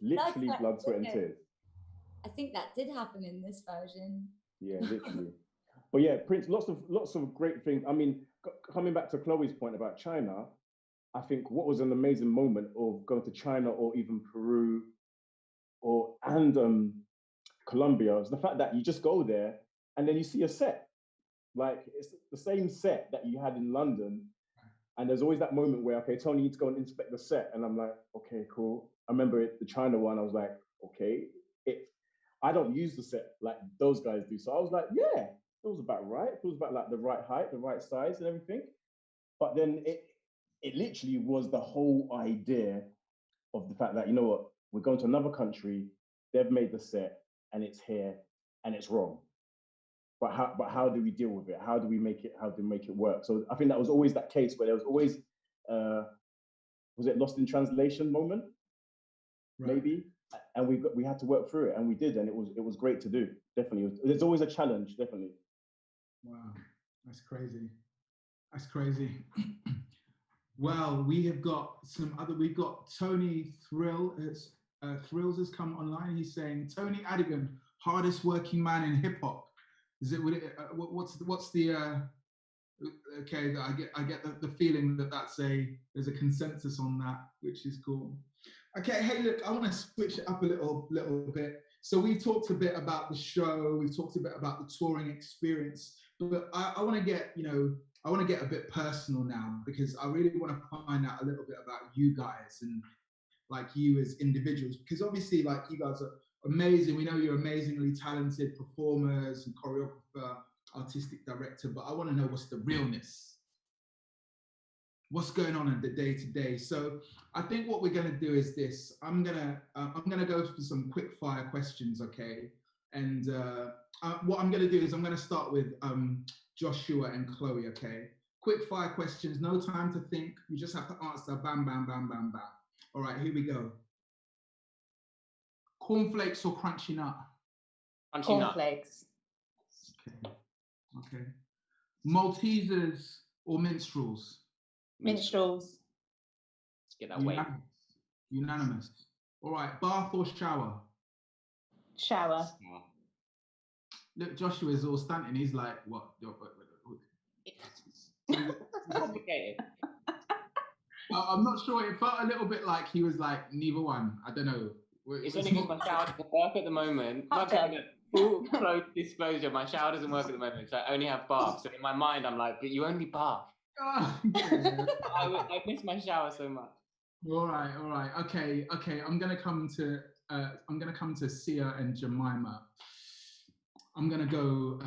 Literally blood, sweat, and tears. I think that did happen in this version. Yeah, literally. But yeah, Prince, lots of great things. I mean, coming back to Chloe's point about China, I think what was an amazing moment of going to China or even Peru and Colombia is the fact that you just go there and then you see a set. Like it's the same set that you had in London. And there's always that moment where, okay, Tony, you need to go and inspect the set. And I'm like, okay, cool. I remember the China one, I was like, okay, I don't use the set like those guys do. So I was like, yeah, it was about right. It was about like the right height, the right size and everything. But then it literally was the whole idea of the fact that, you know what, we're going to another country, they've made the set and it's here and it's wrong. But how do we deal with it? How do we make it work? So I think that was always that case where there was always was it lost in translation moment? Right. Maybe. And we had to work through it, and we did, and it was great to do. Definitely. There's always a challenge, definitely. Wow. That's crazy. That's crazy. Well, we've got Tony Thrills has come online. He's saying, Tony Adigan, hardest working man in hip hop. Is it? What's the? Okay, I get the feeling that there's a consensus on that, which is cool. Okay, hey, look, I want to switch it up a little bit. So we talked a bit about the show. We've talked a bit about the touring experience, but I want to get a bit personal now, because I really want to find out a little bit about you guys and like you as individuals, because obviously like you guys are amazing. We know you're amazingly talented performers and choreographer, artistic director, but I want to know what's the realness. What's going on in the day to day? So I think what we're going to do is this. I'm gonna go for some quick fire questions, okay? And what I'm going to do is I'm going to start with Joshua and Chloe, okay? Quick fire questions, no time to think. You just have to answer, bam, bam, bam, bam, bam. All right, here we go. Cornflakes or crunchy nut? Crunchy nut. Cornflakes. Okay. Maltesers or minstrels? Minstrels. Let's get that weight. Unanimous. All right, bath or shower? Shower. Look, Joshua is all stunting. He's like, what? Complicated. I'm not sure. It felt a little bit like he was like, neither one. I don't know. It's only because my shower doesn't work at the moment. Full close disclosure, my shower doesn't work at the moment, so I only have bath. So in my mind, I'm like, but you only bath. I miss my shower so much. All right. Okay. I'm gonna come to Sia and Jemima. I'm gonna go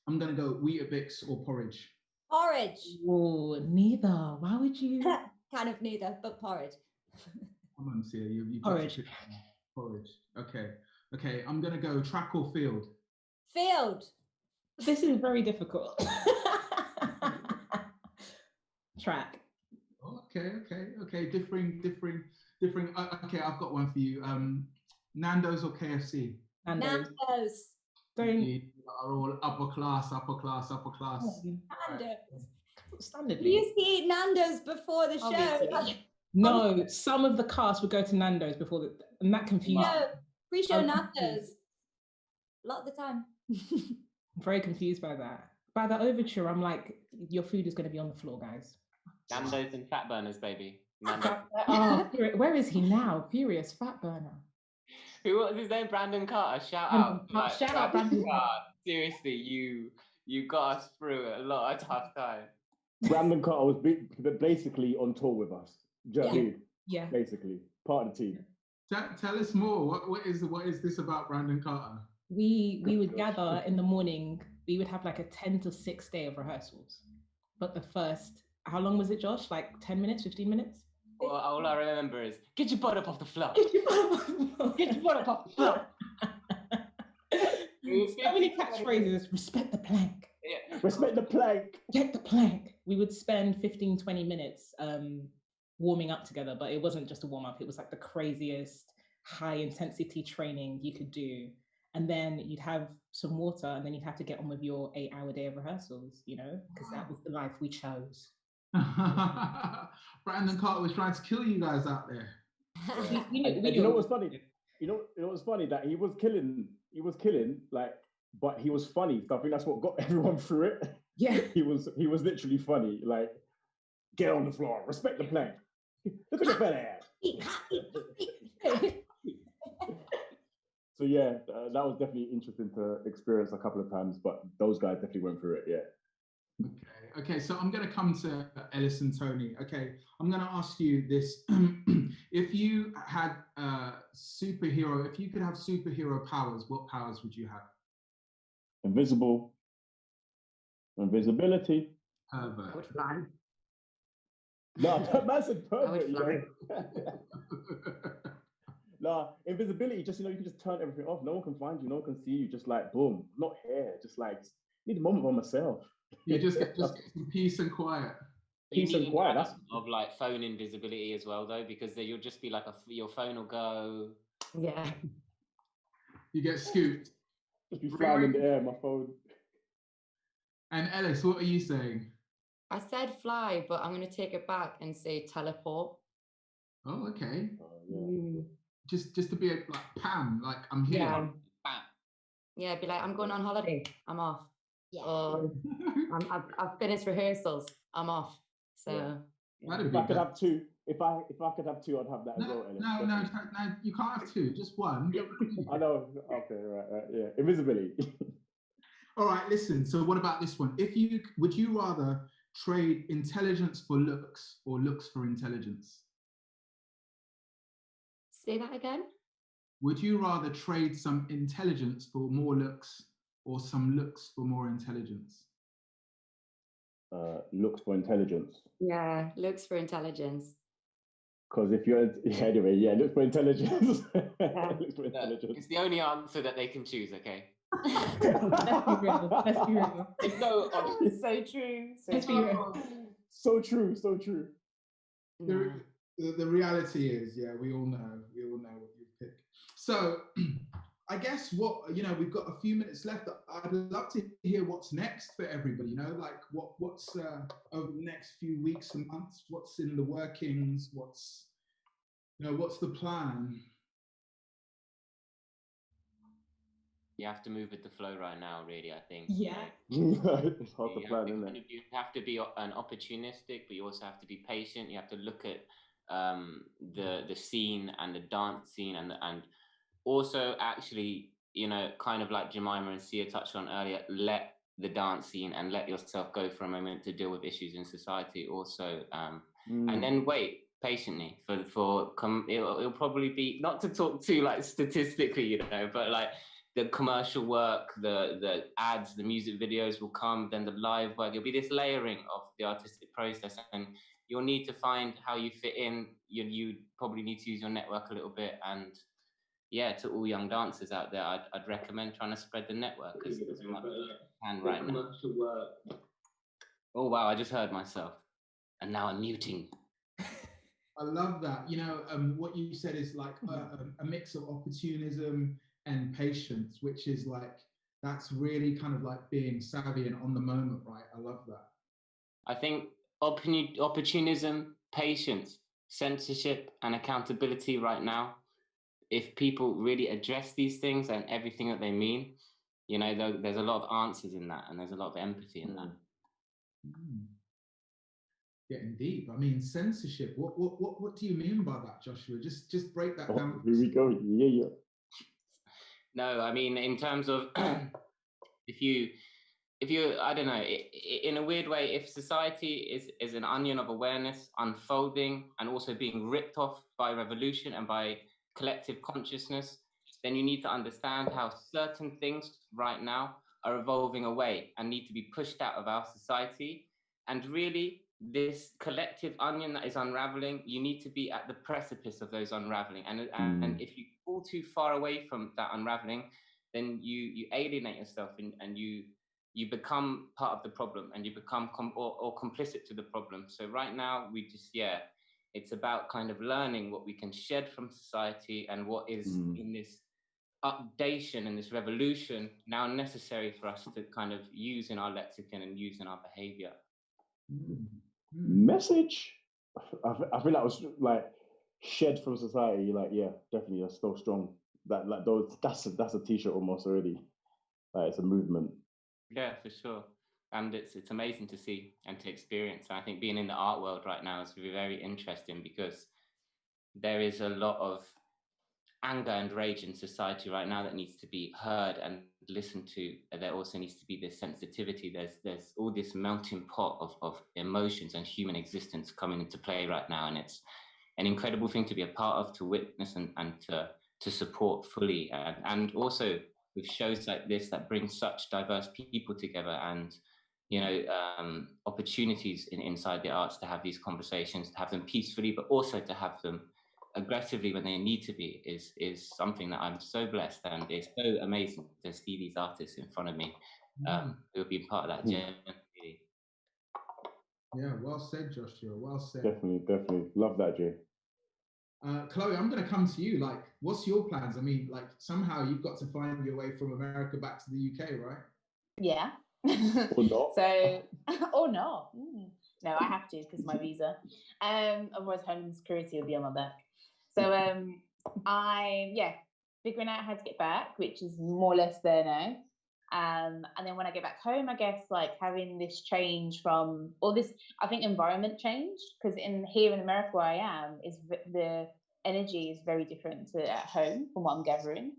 Weetabix or porridge. Porridge. Oh, neither. Why would you? Kind of neither, but porridge. Come on, Sia. You porridge. Porridge. Okay. I'm gonna go track or field. Field. This is very difficult. Track. Okay. Differing. Okay, I've got one for you. Nando's or KFC? Nando's. Don't. Are all upper class. Nando's. Standard. We used to eat Nando's before the show. No, some of the cast would go to Nando's before and that confused me. No, pre-show Nando's. A lot of the time. I'm very confused by that. By the overture, I'm like, your food is going to be on the floor, guys. Nando's and fat burners, baby. Nando's. Oh, where is he now? Furious fat burner. Who was his name? Brandon Carter. Shout out. Shout out, Brandon Carter. Seriously, you got us through a lot of tough times. Brandon Carter was basically on tour with us. Do you know what I mean? Yeah. Basically, part of the team. Tell us more. What is this about Brandon Carter? We would gather in the morning. We would have like a 10 to 6 day of rehearsals. But the first, how long was it, Josh? Like 10 minutes, 15 minutes? Well, all I remember is, get your butt up off the floor. Get your butt up off the floor. Get your butt up off the floor. So many catchphrases. Respect the plank. Yeah. Respect the plank. Get the plank. We would spend 15, 20 minutes warming up together, but it wasn't just a warm up. It was like the craziest high intensity training you could do. And then you'd have some water, and then you'd have to get on with your 8-hour day of rehearsals, you know, because that was the life we chose. Brandon Carter was trying to kill you guys out there. You know what's funny? You know what's funny? That he was killing, like, but he was funny. So I think that's what got everyone through it. Yeah. He was literally funny. Like, get on the floor, respect the plank. Look at the fat ass. So yeah, that was definitely interesting to experience a couple of times, but those guys definitely went through it, yeah. Okay, so I'm going to come to Ellis and Tony. Okay, I'm going to ask you this. If you had if you could have superhero powers, what powers would you have? Invisibility. Pervert. Would fly. No, man said I pervert, would you fly. know. No, invisibility, just, you know, you can just turn everything off. No one can find you, no one can see you, just like, boom, not here, just like, need a moment by myself. You just get some peace and quiet. Peace and quiet. That's of like phone invisibility as well, though, because then you'll just be like your phone will go. Yeah. You get scooped. Just be flying in the air, my phone. And Ellis, what are you saying? I said fly, but I'm going to take it back and say teleport. Oh, okay. Yeah. Just to be like Pam, like I'm here. Yeah. Bam. Yeah, be like, I'm going on holiday. I'm off. Yeah. Or I've finished rehearsals. I'm off. So That'd If be I could good. have two, if I could have two, I'd have that as well. Ellis. No, you can't have two, just one. I know. Okay, right, yeah. Invisibility. All right, listen. So what about this one? Would you rather trade intelligence for looks or looks for intelligence? say that again. Would you rather trade some intelligence for more looks or some looks for more intelligence? Looks for intelligence. Yeah, looks for intelligence. Because if you're anyway, yeah, look for intelligence. Look for intelligence. It's the only answer that they can choose, okay? Let's be real. Let's be real. There's no option. So true. Let's be real. So true, so true. No. The reality is, yeah, we all know what you pick. So I guess we've got a few minutes left. I'd love to hear what's next for everybody, like what's over the next few weeks and months, what's in the workings, what's the plan? You have to move with the flow right now, really, I think. Yeah. It's hard to plan, isn't it? You have to be an opportunistic, but you also have to be patient. You have to look at the scene and the dance scene and also actually, kind of like Jemima and Sia touched on earlier, let the dance scene and let yourself go for a moment to deal with issues in society also. And then wait patiently it'll probably be, not to talk too like statistically, but like the commercial work, the ads, the music videos will come, then the live work. It'll be this layering of the artistic process, and you'll need to find how you fit in. You probably need to use your network a little bit, and yeah, to all young dancers out there, I'd recommend trying to spread the network as much as you can right now. Oh wow, I just heard myself, and now I'm muting. I love that. What you said is like a mix of opportunism and patience, which is like, that's really kind of like being savvy and on the moment, right? I love that. I think opportunism, patience, censorship, and accountability right now, if people really address these things and everything that they mean, there's a lot of answers in that, and there's a lot of empathy in that. Getting deep. I mean, censorship. What do you mean by that, Joshua? Just break that down. Here we go. Yeah. No, I mean, in terms of if you, I don't know, in a weird way, if society is an onion of awareness unfolding and also being ripped off by revolution and by collective consciousness, then you need to understand how certain things right now are evolving away and need to be pushed out of our society. And really, this collective onion that is unraveling, you need to be at the precipice of those unraveling. And if you fall too far away from that unraveling, then you alienate yourself and you you become part of the problem and you become or complicit to the problem. So right now we just, it's about kind of learning what we can shed from society and what is in this updation and this revolution now necessary for us to kind of use in our lexicon and use in our behavior. Message. I feel that was like shed from society. Like, yeah, definitely, that's so strong. That's a t-shirt almost already. Like, it's a movement. Yeah, for sure. And it's amazing to see and to experience. And I think being in the art world right now is very interesting because there is a lot of anger and rage in society right now that needs to be heard and listened to. There also needs to be this sensitivity. There's all this melting pot of emotions and human existence coming into play right now. And it's an incredible thing to be a part of, to witness and to support fully. And also with shows like this that bring such diverse people together and, you know, opportunities inside the arts to have these conversations, to have them peacefully, but also to have them aggressively when they need to be is something that I'm so blessed, and it's so amazing to see these artists in front of me who have been part of that journey. Yeah, well said, Joshua. Well said. Definitely. Love that, Jay. Chloe, I'm going to come to you. Like, what's your plans? I mean, like, somehow you've got to find your way from America back to the UK, right? Yeah. Or not. So, or not. No, I have to because my visa. Otherwise, home security will be on my back. So, I'm figuring out how to get back, which is more or less there now. And then when I get back home, I guess like having this change from all this, I think environment change, because here in America where I am, is the energy is very different to at home from what I'm gathering.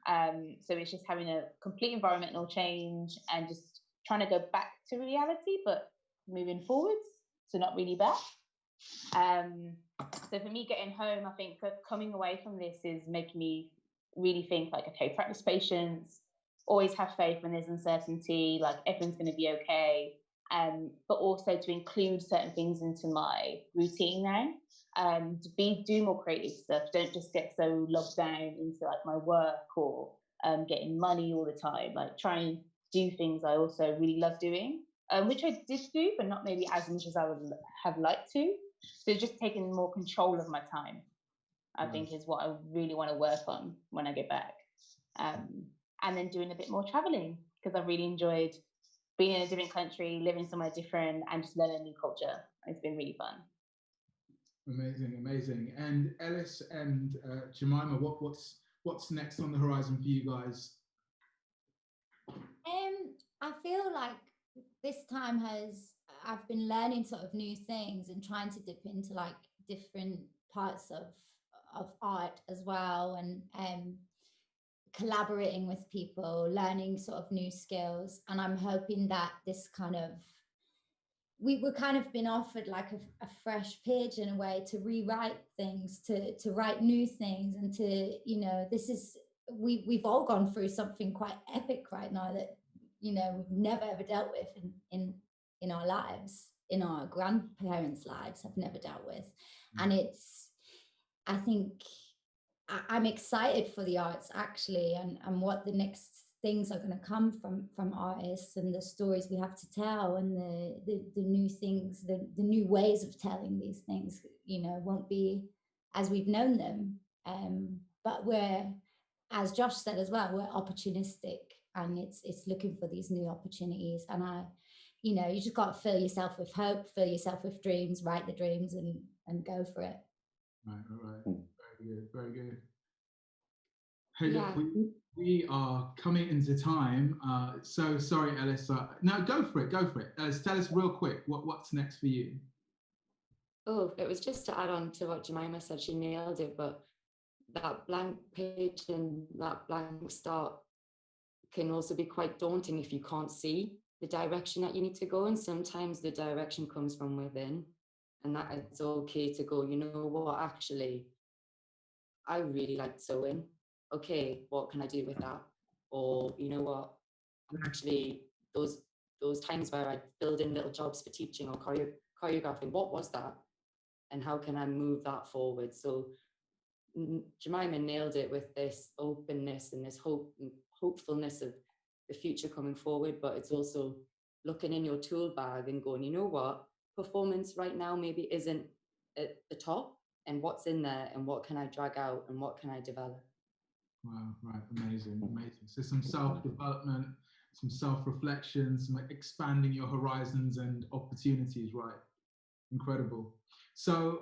So it's just having a complete environmental change and just trying to go back to reality, but moving forwards, so not really back. So for me, getting home, I think coming away from this is making me really think like, okay, practice patience, always have faith when there's uncertainty, like everyone's going to be okay. But also to include certain things into my routine now, to do more creative stuff. Don't just get so locked down into like my work or getting money all the time. Like try and do things I also really love doing, which I did do, but not maybe as much as I would have liked to. So just taking more control of my time, I think is what I really want to work on when I get back. And then doing a bit more traveling, because I really enjoyed being in a different country, living somewhere different, and just learning a new culture. It's been really fun. Amazing. And Ellis and Jemima, what's next on the horizon for you guys? I feel like this time I've been learning sort of new things and trying to dip into like different parts of art as well, and collaborating with people, learning sort of new skills. And I'm hoping that this kind of, we were kind of been offered like a fresh page in a way to rewrite things, to write new things, and to, you know, this is, we've all gone through something quite epic right now that, you know, we've never ever dealt with in our lives, in our grandparents' lives have never dealt with. And it's, I think, I'm excited for the arts actually, and what the next things are going to come from artists, and the stories we have to tell, and the new things, the new ways of telling these things, you know, won't be as we've known them. But we're, as Josh said as well, we're opportunistic, and it's looking for these new opportunities. And you know, you just got to fill yourself with hope, fill yourself with dreams, write the dreams, and go for it. Right. Very good. Hey, look, we are coming into time. So sorry, Ellis. No, go for it. Ellis, tell us real quick what's next for you. Oh, it was just to add on to what Jemima said. She nailed it. But that blank page and that blank start can also be quite daunting if you can't see the direction that you need to go. And sometimes the direction comes from within, and that it's okay to go, you know what, actually, I really like sewing. Okay, what can I do with that? Or, you know what, actually, those times where I build in little jobs for teaching or choreographing, what was that? And how can I move that forward? So Jemima nailed it with this openness and this hopefulness of the future coming forward, but it's also looking in your tool bag and going, you know what, performance right now maybe isn't at the top, and what's in there and what can I drag out and what can I develop. Wow, right, amazing, amazing. So some self-development, some self-reflection, some expanding your horizons and opportunities, right? Incredible. So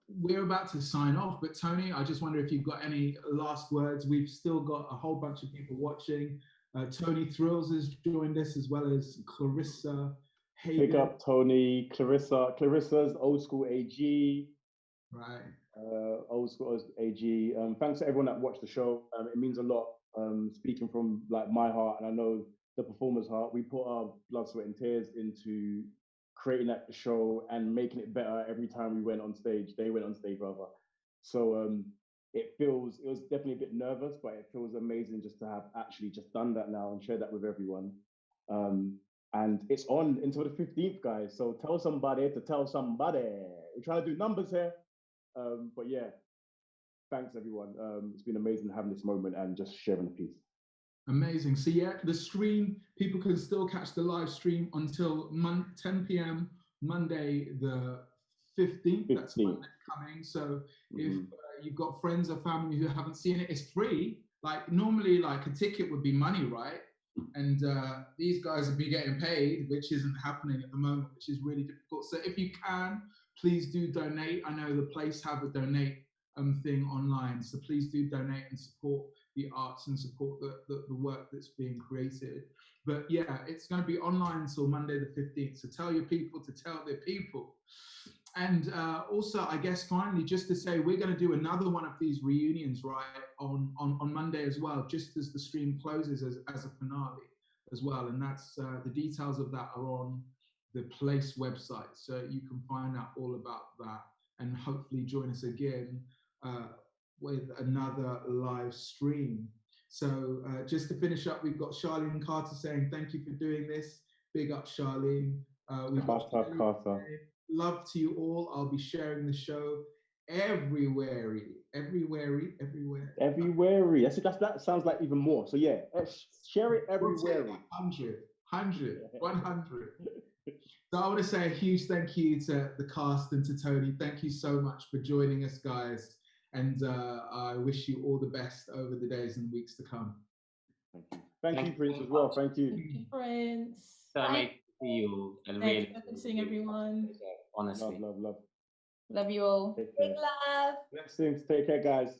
we're about to sign off, but Tony, I just wonder if you've got any last words. We've still got a whole bunch of people watching. Tony Thrills has joined us, as well as Clarissa. Pick up Tony, Clarissa. Clarissa's old school AG. Right. Old school AG. Thanks to everyone that watched the show. It means a lot. Speaking from like my heart, and I know the performer's heart, we put our blood, sweat, and tears into creating that show and making it better every time we went on stage. They went on stage, rather. So it was definitely a bit nervous, but it feels amazing just to have actually just done that now and share that with everyone. And it's on until the 15th, guys. So tell somebody to tell somebody. We're trying to do numbers here. But yeah, thanks everyone. It's been amazing having this moment and just sharing the piece. Amazing. So yeah, the stream, people can still catch the live stream until 10 p.m. Monday the 15th. That's Monday coming. So if you've got friends or family who haven't seen it, it's free. Like normally, like a ticket would be money, right? And these guys will be getting paid, which isn't happening at the moment, which is really difficult. So if you can, please do donate. I know the place have a donate thing online, so please do donate and support the arts and support the work that's being created. But yeah, it's going to be online until Monday the 15th. So tell your people to tell their people. And also, I guess finally, just to say, we're going to do another one of these reunions, right, on Monday as well, just as the stream closes as a finale as well. And that's the details of that are on the Place website. So you can find out all about that and hopefully join us again with another live stream. So just to finish up, we've got Charlene Carter saying, thank you for doing this. Big up, Charlene. We've got Carter. Love to you all. I'll be sharing the show everywhere. That sounds like even more. So yeah, share it everywhere. 100. So I want to say a huge thank you to the cast and to Tony. Thank you so much for joining us, guys. And I wish you all the best over the days and weeks to come. Thank you, Prince, as well. Thank you. Thank you, Prince. So amazing to see you all, and Thanks really for seeing everyone. honestly. Love. Love you all. Big love. Blessings. Take care, guys.